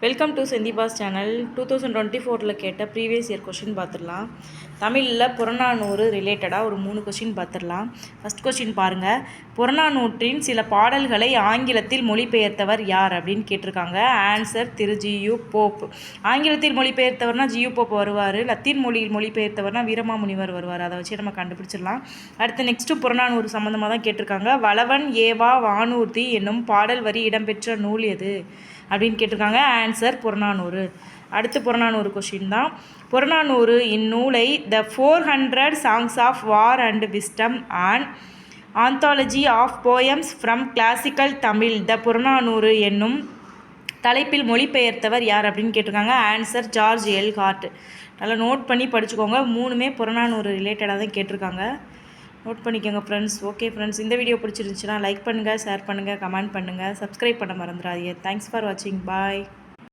Welcome to செந்திபாஸ் channel. 2024 கேட்ட previous year question பார்த்துடலாம். தமிழில் புறநானூறு ரிலேட்டடாக ஒரு 3 கொஷின் பார்த்துடலாம். ஃபஸ்ட் கொஷின் பாருங்கள். புறநானூற்றின் சில பாடல்களை ஆங்கிலத்தில் மொழிபெயர்த்தவர் யார் அப்படின்னு கேட்டிருக்காங்க. ஆன்சர் திரு ஜியு போப். ஆங்கிலத்தில் மொழிபெயர்த்தவர்னா ஜியு போப் வருவார். லத்தீன் மொழியில் மொழிபெயர்த்தவர்னா வீரமாமுனிவர் வருவார். அதை வச்சு நம்ம கண்டுபிடிச்சிடலாம். அடுத்து நெக்ஸ்ட்டு புறநானூறு சம்மந்தமாக தான் கேட்டிருக்காங்க. வளவன் ஏவா வானூர்தி என்னும் பாடல் வரி இடம்பெற்ற நூல் எது அப்படின்னு கேட்டிருக்காங்க. ஆன்சர் புறநானூறு. அடுத்து புறநானூறு கொஷின் தான். புறநானூறு இந்நூலை the 400 songs of war and wisdom and anthology of poems from classical Tamil the Purananuru என்னும் தலைப்பில் மொழிபெயர்த்தவர் யார் அப்படின்னு கேட்டிருக்காங்க. Answer George L Hart. நல்லா நோட் பண்ணி படிச்சுக்கோங்க. 3மே புறநானூறு ரிலேட்டடாக தான் கேட்டிருக்காங்க. நோட் பண்ணிக்கோங்க ஃப்ரெண்ட்ஸ். ஓகே ஃப்ரெண்ட்ஸ், இந்த வீடியோ பிடிச்சிருந்துச்சுன்னா லைக் பண்ணுங்கள், ஷேர் பண்ணுங்கள், கமெண்ட் பண்ணுங்கள், சப்ஸ்கிரைப் பண்ண மறந்துடாதீங்க. தேங்க்ஸ் ஃபார் வாட்சிங். பாய்.